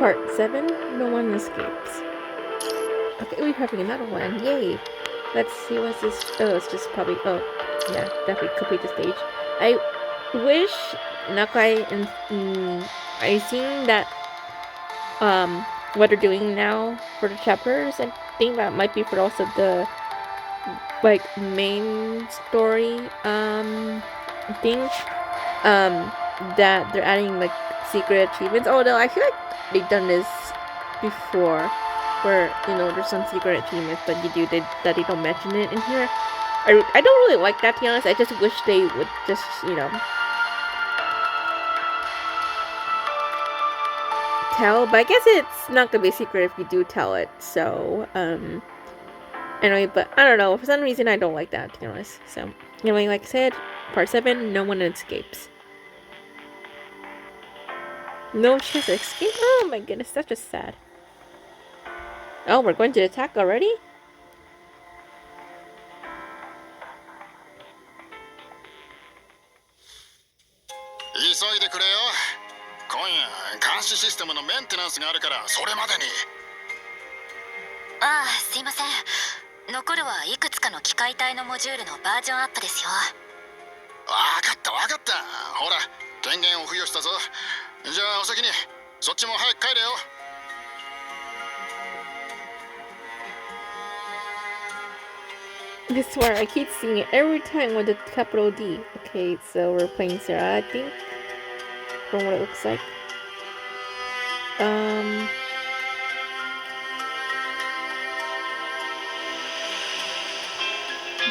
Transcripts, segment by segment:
Part 7, no one escapes. Okay, we're having another one, yay! Let's see what's this. Oh, it's just probably. Oh, yeah, definitely complete the stage. I wish Nakai and I seen that what they're doing now for the chapters. I think that might be for also the like main story thing that they're adding like secret achievements. Although I feel like they've done this before, where there's some secret achievements, but that they don't mention it in here. I don't really like that, to be honest. I just wish they would just tell. But I guess it's not gonna be a secret if you do tell it. So anyway, but I don't know, for some reason I don't like that, to be honest. So anyway, like I said, part 7, no one escapes. No chance to escape? Oh my goodness, that's just sad. Oh, we're going to attack already? I swear, I keep seeing it every time with the capital D. Okay, so we're playing Sarah, I think, from what it looks like.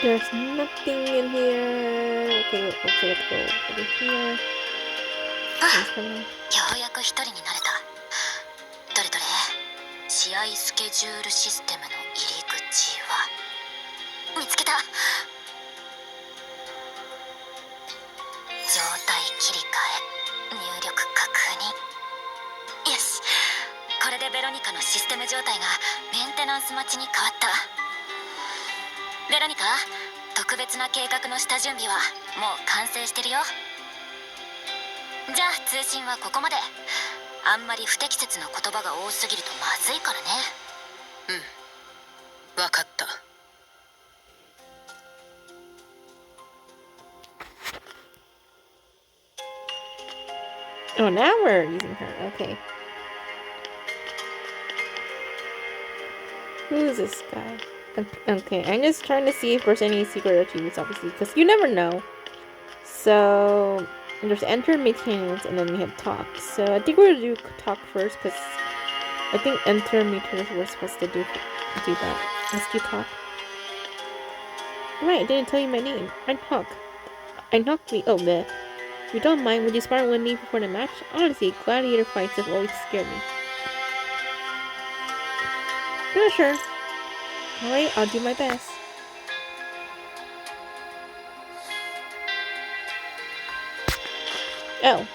There's nothing in here. Okay, looks like I have to go over here. Oh, now we're using her. Okay. Who is this guy? Okay, I'm just trying to see if there's any secret achievements, obviously, because you never know. So, there's enter maintenance, and then we have talk. So, I think we're going to do talk first, because I think enter maintenance we're supposed to do that. Let's do talk. Right, I didn't tell you my name. I'm Hawk. I'm Hawk. Oh, bleh. If you don't mind, would you spar with me before the match? Honestly, gladiator fights have always scared me. Yeah, sure. Alright, I'll do my best. Oh.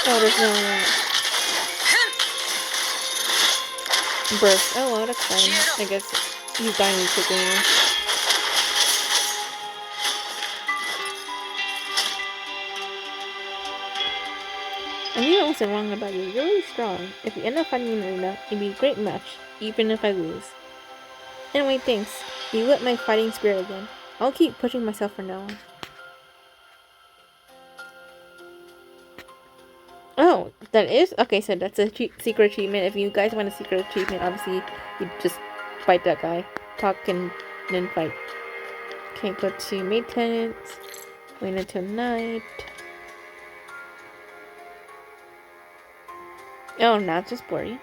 Oh, there's no burst. Oh well, that's fine. I guess he's dying quickly now. I knew I wasn't wrong about you. You're really strong. If you end up fighting in enough, it'd be a great match, even if I lose. Anyway, thanks. You lit my fighting spirit again. I'll keep pushing myself from now on. Oh, that is? Okay, so that's a secret achievement. If you guys want a secret achievement, obviously, you just fight that guy. Talk and then fight. Okay, go to maintenance. Wait until night. Oh, not just blurry.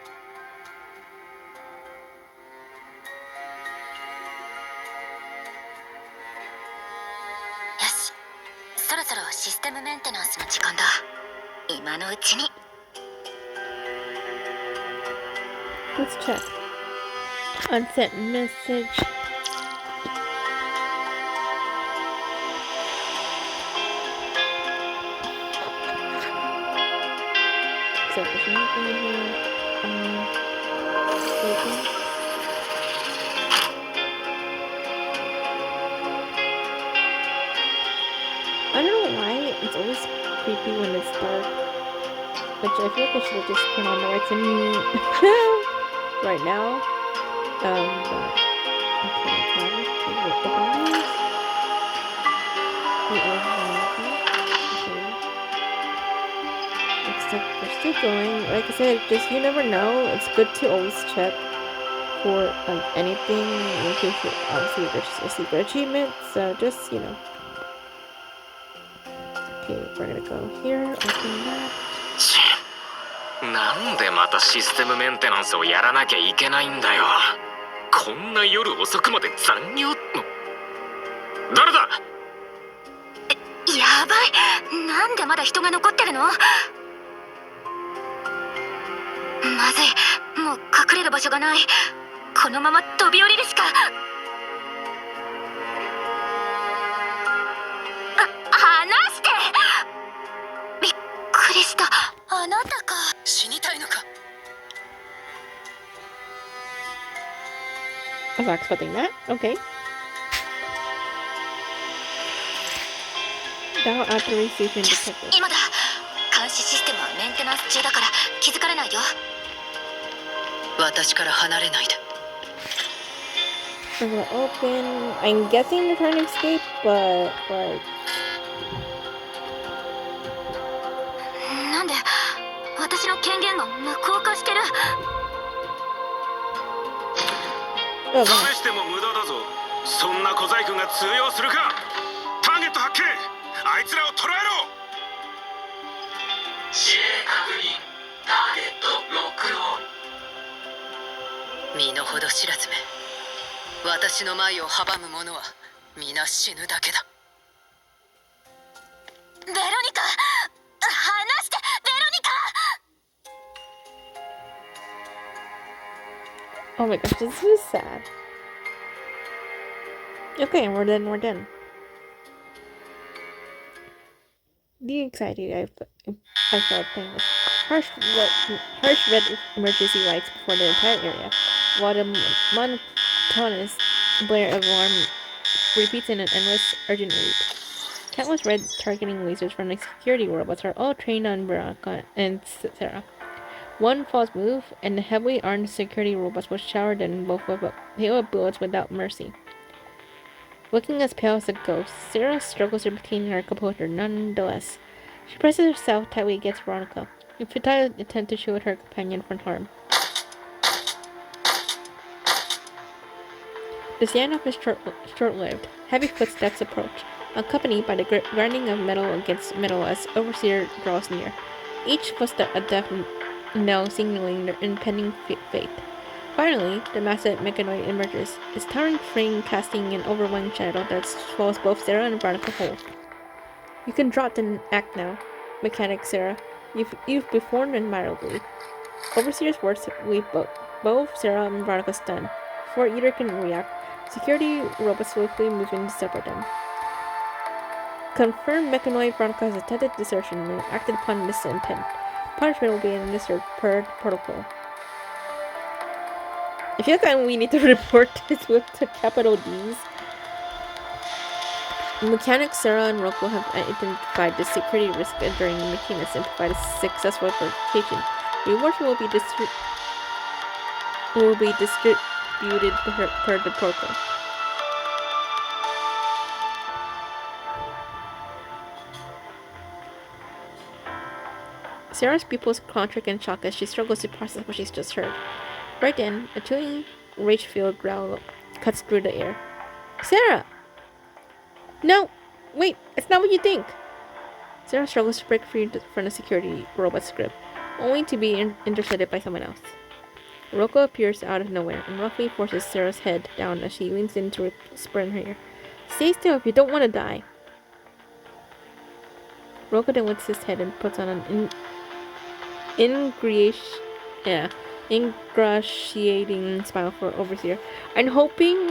Let's check. Unsent message. So there's nothing in here. It's always creepy when it's dark. Which I feel like I should have just turned on the lights and right now. But okay, whatever. Okay, we'll open these. Wait, okay. Looks like we're still going. Like I said, just you never know. It's good to always check for like anything in case obviously there's a secret achievement. So just you know. Okay, we're gonna go here. Open that. なんでまたシステムメンテナンスをやらなきゃいけないんだよ。こんな夜遅くまで残業。誰だ？やばい。なんでまだ人が残ってるの？まずい。もう隠れる場所がない。このまま飛び降りるしか。話して。びっくりした。あなたか。死にたいのか。I was not expecting that. Okay. Now authorization detected. 今だ。監視システムはメンテナンス中だから気づかれないよ。私から離れないで。We're gonna open. I'm guessing they're trying to escape, but like. なんで私の権限が無効化してる。Oh, 試しても無駄だぞ。そんな小細工が通用するか。ターゲット発見。あいつらを捕らえろ。指令確認。ターゲットロックオン。身の程知らずめ。私の前を阻む者は皆死ぬだけだ。ベロニカ、話して。ベロニカ。 Oh my gosh, this is sad. Okay, we're done. The anxiety I felt playing this. Harsh red emergency lights before the entire area, while the monotonous blare of alarm repeats in an endless, urgent loop. Countless red targeting lasers from the security robots are all trained on Baraka and Sarah. One false move, and the heavily armed security robots will shower them both with hail of bullets without mercy. Looking as pale as a ghost, Sarah struggles to retain her composure nonetheless. She presses herself tightly against Veronica, in futile attempt to shield her companion from harm. The standoff is short-lived. Heavy footsteps approach, accompanied by the grinding of metal against metal as Overseer draws near. Each footstep a death knell signaling their impending fate. Finally, the massive mechanoid emerges, its towering frame casting an overwhelming shadow that swallows both Sarah and Veronica whole. You can drop the act now, mechanic Sarah. You've performed admirably. Overseer's words leave both Sarah and Veronica stunned. Before either can react, security robots swiftly move in to separate them. Confirmed mechanoid Veronica has attempted desertion and acted upon this intent. Punishment will be administered per protocol. I feel like we need to report this with the capital D's. Mechanics Sarah and Rocco have identified the security risk during maintenance and provided successful verification. Rewards will be distributed per the protocol. Sarah's pupils contract in shock as she struggles to process what she's just heard. Right then, a chilling, rage-filled growl cuts through the air. Sarah! No! Wait, it's not what you think! Sarah struggles to break free from the security robot's grip, only to be intercepted by someone else. Rocco appears out of nowhere and roughly forces Sarah's head down as she leans in to whisper in her ear. Stay still if you don't want to die! Rocco then lifts his head and puts on an ingratiating smile for Overseer. I'm hoping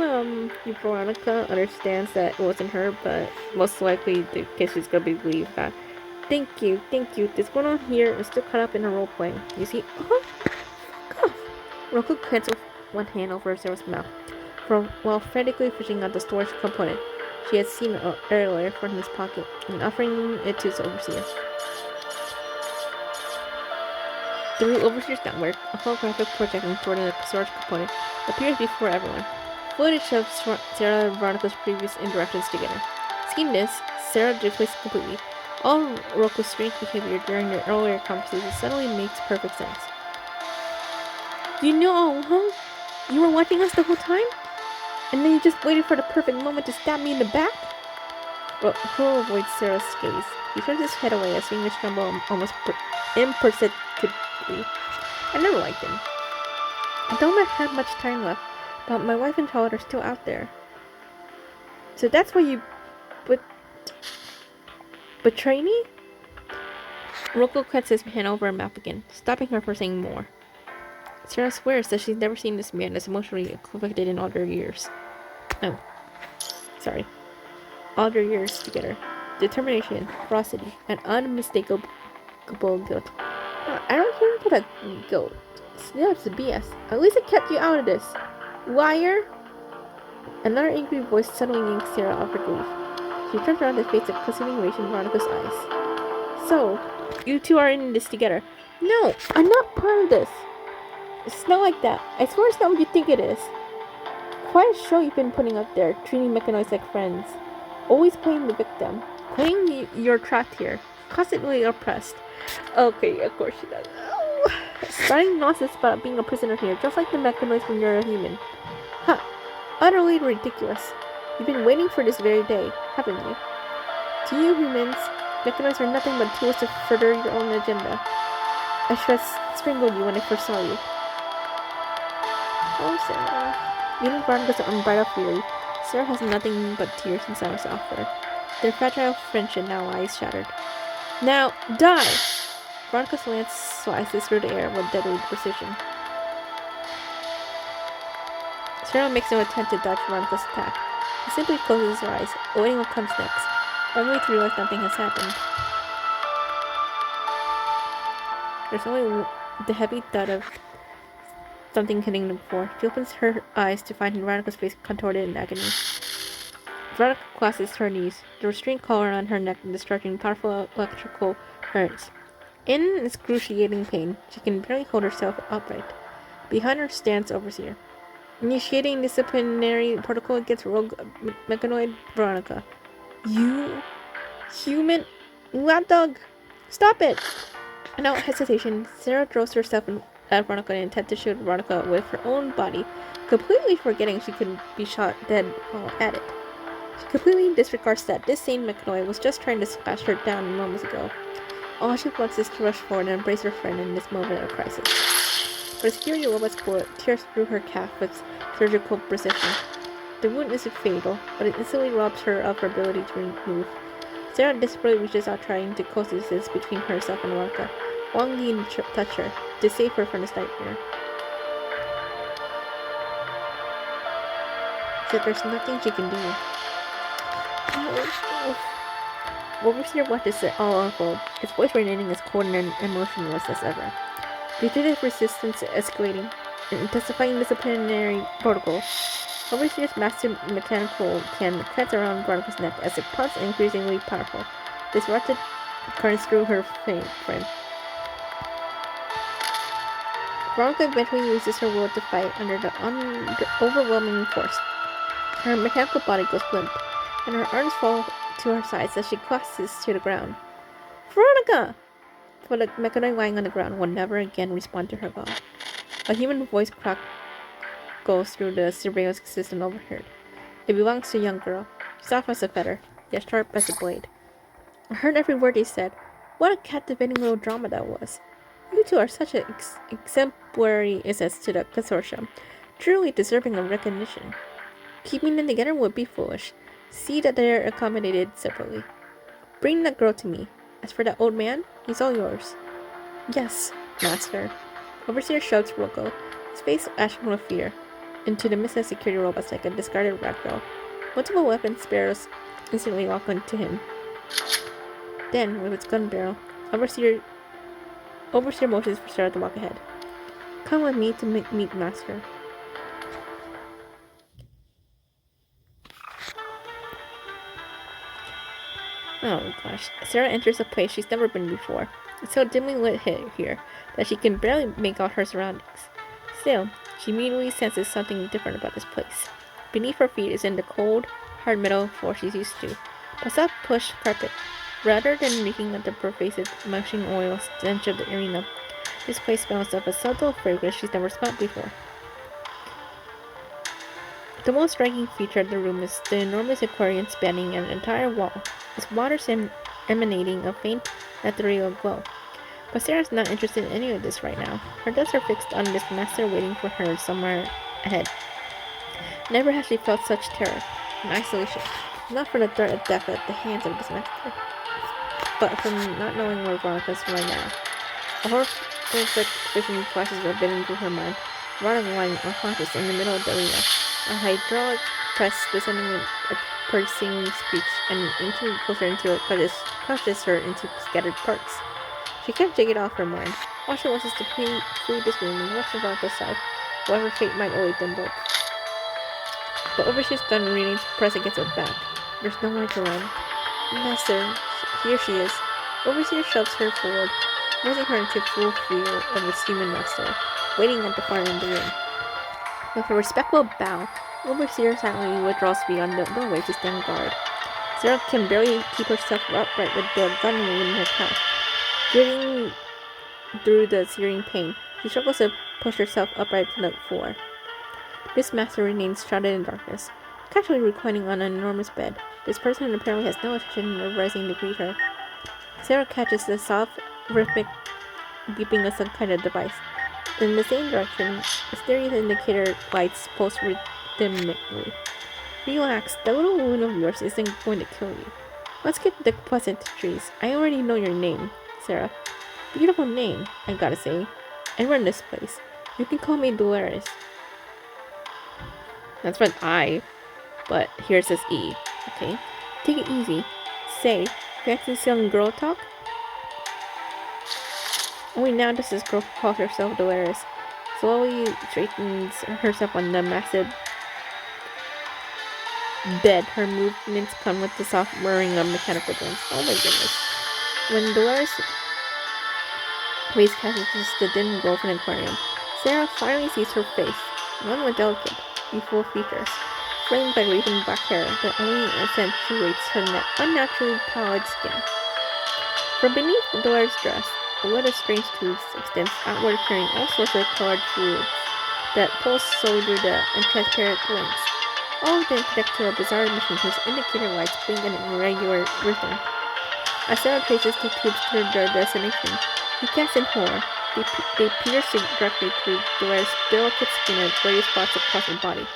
Veronica understands that it wasn't her, but most likely the case she's gonna believe that. Thank you. This going on here is still caught up in her role playing. You see? Oh, fuck off. Rocco cancels one hand over Sarah's mouth, while frantically fishing out the storage component. she had seen earlier from his pocket and offering it to his overseer. Through Overseer's network, a holographic projecting toward the storage component appears before everyone. Footage of Sarah and Veronica's previous interactions together. Seeing this, Sarah displays completely. All Roko's strange behavior during their earlier conversations suddenly makes perfect sense. You know all along? You were watching us the whole time? And then you just waited for the perfect moment to stab me in the back? But Huro avoids Sarah's gaze. He turns his head away as fingers tremble almost imperceptibly. I never liked him. I don't have much time left, but my wife and child are still out there. So that's why you betray me? Roko cuts his hand over her mouth again, stopping her from saying more. Sarah swears that she's never seen this man as emotionally conflicted in all their years. Oh. Sorry. All their years together. Determination, ferocity, and unmistakable guilt. I don't care about that guilt. It's BS. At least I kept you out of this. Liar! Another angry voice suddenly yanks Sarah off her grief. She turns around to face a continuation in Veronica's eyes. So, you two are in this together. No, I'm not part of this. It's not like that. I swear it's not what you think it is. Quite a show you've been putting up there, treating mechanoids like friends. Always playing the victim. Claiming you're trapped here. Constantly oppressed. Okay, of course she does. Oh. Starting nonsense about being a prisoner here, just like the mechanoids when you're a human. Huh. Utterly ridiculous. You've been waiting for this very day, haven't you? To you humans, mechanoids are nothing but tools to further your own agenda. I should have strangled you when I first saw you. Oh, Sarah. Meeting Veronica's unbridled fury, Sarah has nothing but tears and silence to offer. Their fragile friendship now lies shattered. Now, die! Veronica's lance slices through the air with deadly precision. Sarah makes no attempt to dodge Veronica's attack. He simply closes her eyes, awaiting what comes next, only to realize nothing has happened. There's only the heavy thud of something hitting the floor. She opens her eyes to find Veronica's face contorted in agony. Veronica clasps her knees, the restrained collar on her neck discharging powerful electrical currents. In excruciating pain, she can barely hold herself upright. Behind her stands Overseer, initiating disciplinary protocol against rogue mechanoid Veronica. You human lapdog! Stop it! Without hesitation, Sarah throws herself at Veronica in intent to shoot Veronica with her own body, completely forgetting she could be shot dead while at it. She completely disregards that this same mechanoid was just trying to slash her down moments ago. All she wants is to rush forward and embrace her friend in this moment of crisis. But a scary robot's bullet tears through her calf with surgical precision. The wound isn't fatal, but it instantly robs her of her ability to move. Sarah desperately reaches out, trying to close the distance between herself and Veronica, longing to touch her, to save her from this nightmare. Yet there's nothing she can do. Overseer watches it all unfold, his voice remaining as cold and emotionless as ever. Fugitive resistance escalating, and intensifying disciplinary protocol. Overseer's massive mechanical can clench around Veronica's neck as it pumps increasingly powerful, disrupted currents through her friend. Veronica eventually loses her will to fight under the overwhelming force. Her mechanical body goes limp, and her arms fall to her sides as she collapses to the ground. Veronica! But the mechanoid lying on the ground will never again respond to her call. A human voice crack goes through the surveillance system overheard. It belongs to a young girl, soft as a feather, yet sharp as a blade. I heard every word they said. What a captivating little drama that was. You two are such an exemplary asset to the consortium, truly deserving of recognition. Keeping them together would be foolish. See that they're accommodated separately. Bring that girl to me. As for that old man, he's all yours. Yes, master. Overseer shouts Roko, his face ashen with fear, into the missing security robots like a discarded ragdoll. Multiple weapon sparrows instantly lock onto him. Then, with its gun barrel, Overseer motions for Sarah to walk ahead. Come with me to meet Master. Oh gosh. Sarah enters a place she's never been before. It's so dimly lit here that she can barely make out her surroundings. Still, she immediately senses something different about this place. Beneath her feet is in the cold, hard metal floor she's used to, but soft plush carpet. Rather than reeking of the pervasive mushing oil stench of the arena, this place smells of a subtle fragrance she's never smelled before. The most striking feature of the room is the enormous aquarium spanning an entire wall, its water emanating a faint ethereal glow. But Sarah's not interested in any of this right now. Her thoughts are fixed on this master waiting for her somewhere ahead. Never has she felt such terror and isolation, not from the threat of death at the hands of this master, but from not knowing where Veronica's right now. A horrific vision flashes forbidden through her mind. Veronica lying unconscious in the middle of the arena, a hydraulic press descending with a piercing screech and inching closer until it crushes her into scattered parts. She can't take it off her mind. All she wants is to flee this room and rush to Veronica's side, whatever fate might await them both. The overseer's gun remains pressed against her back. There's nowhere to run. Master, here she is. Overseer shoves her forward, forcing her into full view of his human master, waiting at the far end of the room. With a respectful bow, Overseer silently withdraws beyond the doorway to stand guard. Sarah can barely keep herself upright with the gun in her path. Gritting through the searing pain, she struggles to push herself upright to the floor. This master remains shrouded in darkness, casually reclining on an enormous bed. This person apparently has no intention of rising to greet her. Sarah catches the soft, rhythmic beeping of some kind of device. In the same direction, a stereo indicator lights pulse rhythmically. Relax, that little wound of yours isn't going to kill you. Let's get to the pleasantries. I already know your name, Sarah. Beautiful name, I gotta say. And run this place. You can call me Dolores. That's what I, but here it says E. Okay? Take it easy. Say, fancy some girl talk? Only now does this girl call herself Dolores. Slowly straightens herself on the massive bed. Her movements come with the soft whirring of mechanical drums. Oh my goodness. When Dolores face catches the dim glow of an aquarium, Sarah finally sees her face, one with delicate, beautiful features, framed by waving black hair that only accentuates her unnaturally pallid skin. From beneath Dolores' dress, a web of strange tubes extends outward, carrying all sorts of colored fluids that pulse slowly through the transparent links. All of them connect to a bizarre machine whose indicator lights blink in an irregular rhythm. As Sarah traces the tubes to their destination, he casts in horror. They pierce directly through Dolores' delicate skin at various spots across her body,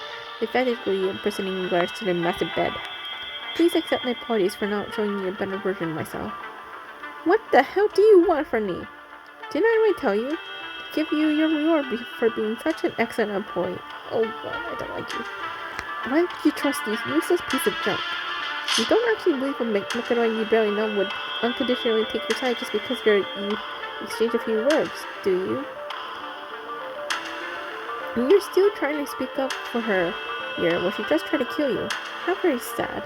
effectively imprisoning Dolores to the massive bed. Please accept my apologies for not showing you a better version of myself. What the hell do you want from me? Didn't I already tell you? To give you your reward for being such an excellent employee. Oh god, I don't like you. Why would you trust this useless piece of junk? You don't actually believe a mechanoid you barely know would unconditionally take your side just because you exchange a few words, do you? And you're still trying to speak up for her here when she just tried to kill you. How very sad.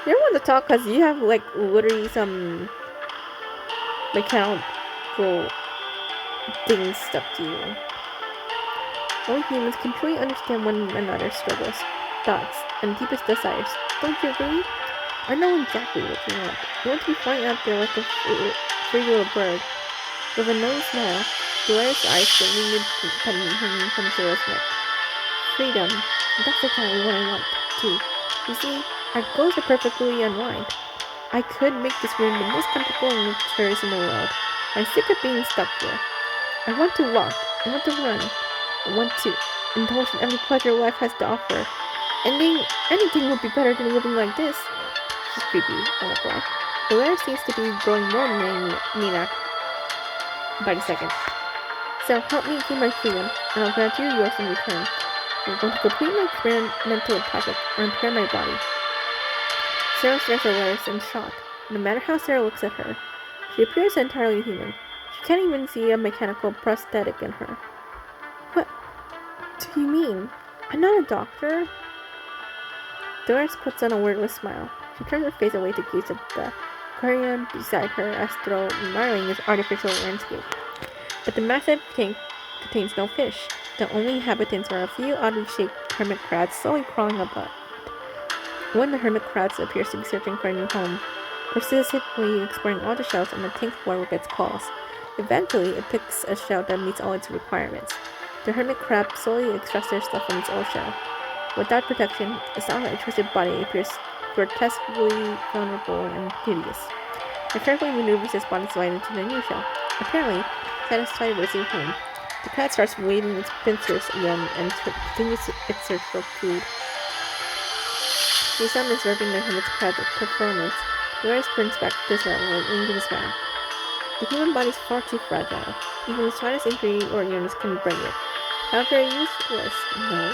You don't want to talk because you have like literally some mechanical things stuck to you. Only humans can truly understand one another's struggles, thoughts, and deepest desires. Don't you agree? I know exactly what you want. You want to be flying out there like a free little bird. With a knowing smile, Dolores' eyes gently hanging from Sarah's neck. Freedom. That's exactly what I want, too. You see, our goals are perfectly aligned. I could make this room the most comfortable and luxurious in the world. I'm sick of being stuck here. I want to walk. I want to run. I want to indulge in every pleasure life has to offer. Anything would be better than living like this. She's creepy, I won't lie. Dolores seems to be growing more maniac by the second. So help me gain my freedom, and I'll grant you yours in return. I'm going to complete my experimental project and repair my body. Sarah stares at Dolores in shock. No matter how Sarah looks at her, she appears entirely human. She can't even see a mechanical prosthetic in her. What do you mean? I'm not a doctor. Dolores puts on a wordless smile. She turned her face away to gaze at the aquarium beside her as though admiring its artificial landscape. But the massive tank contains no fish. The only inhabitants are a few oddly shaped hermit crabs slowly crawling about. One of the hermit crabs appears to be searching for a new home, persistently exploring all the shells on the tank floor with its claws. Eventually, it picks a shell that meets all its requirements. The hermit crab slowly extracts their stuff from its old shell. Without protection, its solid twisted body appears grotesquely vulnerable and hideous. It carefully maneuvers its body slide into the new shell. Apparently, satisfied with its new home, the crab starts waving its pincers again and continues its search for food. Based on observing the hermit's crab's performance, Dolores turns back to Sarah with an angry smile. The human body is far too fragile. Even the slightest injury or illness can break it. How very useless, no?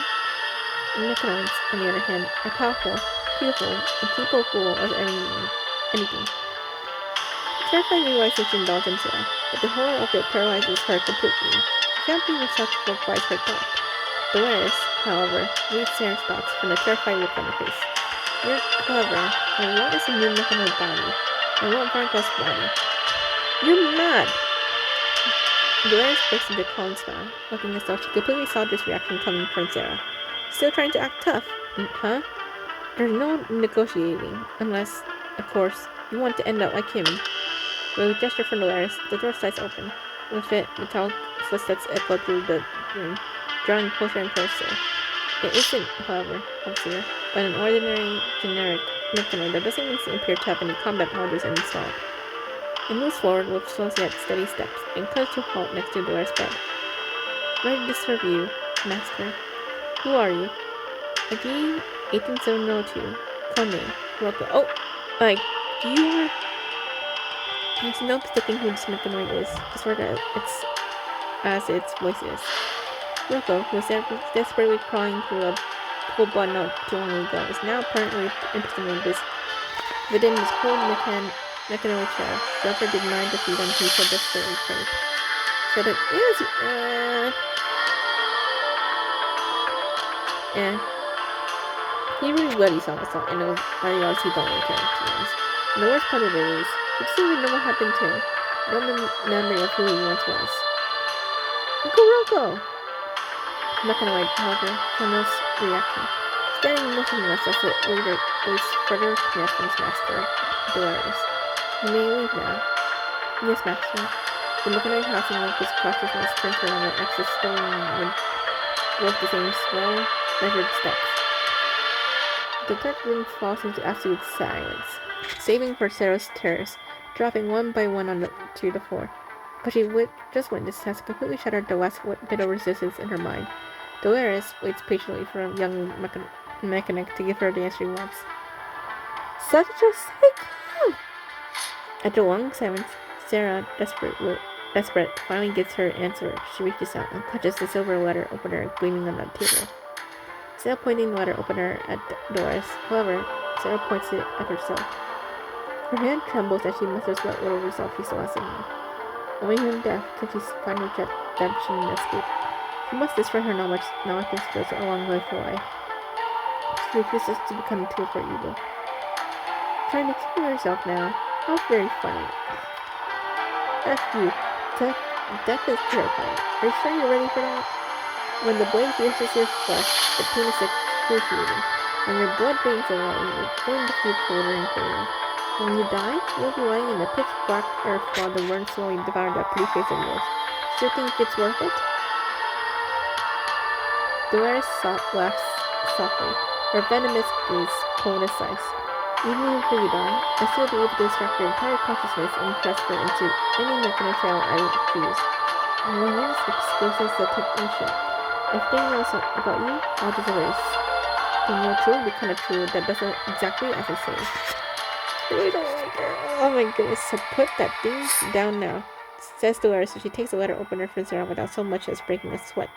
Mechanoids, on the other hand, are powerful, beautiful, and capable of anything. Terrified realizes she indulged in Sarah, but the horror of it paralyzes her completely. She can't bring herself to vocalize her thought. Dolores, however, reads Sarah's thoughts from the terrified look on her face. You're clever, and what is a new mechanoid body? And what Vargas body? You're mad! Dolores burst into a calm smile, looking as though she completely saw this reaction coming from Sarah. Still trying to act tough, huh? There's no negotiating, unless, of course, you want to end up like him. With a gesture from Dolores, the door slides open. With it, metallic footsteps echo through the room, drawing closer and closer. It isn't, however, obscure, but an ordinary, generic mechanoid that doesn't even appear to have any combat modules installed. It moves forward with slow yet steady steps and comes to a halt next to Dolores' bed. Ready to serve you, master. Who are you? ID 18702. Codename. Rocco. Oh! You are... There's no mistaking who this mechanoid is, as far as its voice is. Rocco, who was desperately crawling through a full blood not too long ago, is now apparently interested in this within this cold mechanoid chair. Rocco denied the freedom he so desperately craved. So that is he really bloodies on us, and I honestly don't really care, to be honest. And the worst part of it is, we just even know what happened to him. No memory of who he once was. Uncle Rocco! Mechanoid, however, showed no reaction, standing motionless as it waits further commands from his master, Dolores. You may leave now. Yes, master. The mechanoid housing of his consciousness turns around and exits stone with the same slow, measured steps. The dark room falls into absolute silence, saving for Sarah's terrors, dropping one by one to the floor. But she just witnessed has completely shattered the last bit of resistance in her mind. Dolores waits patiently for a young mechanic to give her the answer she wants. Such a psycho! After a long silence, Sarah, desperate, finally gets her answer. She reaches out and clutches the silver letter opener gleaming on the table. Instead of pointing the letter opener at Dolores, however, Sarah points it at herself. Her hand trembles as she musters what little resolve she still has in her. Only in death can she find redemption and escape. She must destroy her knowledge and skills along with her life. She refuses to become a tool for evil. Trying to kill herself now. How very funny. F you. Death is terrifying. Are you sure you're ready for that? When the blade pierces your flesh, the pain is excruciating. When your blood drains away, you're going to feel colder and colder. When you die, you'll be lying in the pitch black earth while the worm slowly devoured that pretty face of yours. Do you think it's worth it? Dolores laughs softly, her venomous gaze cold as ice. Even if you die, I still be able to extract your entire consciousness and transfer it into any mechanical channel I choose. And when use explosives that take ancient. Everything else about you, I'll just erase. And you're truly the kind of tool that does it exactly as I say. I really don't like her. Oh my goodness, so put that thing down now, says Dolores as she takes the letter opener from Sarah without so much as breaking a sweat.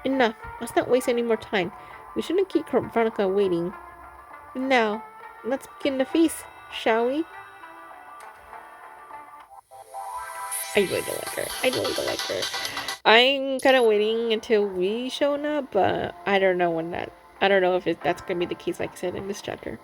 Enough, let's not waste any more time. We shouldn't keep Veronica waiting. Now, let's begin the feast, shall we? I really don't like her. I'm kind of waiting until we show up, but I don't know if that's gonna be the case, like I said in this chapter.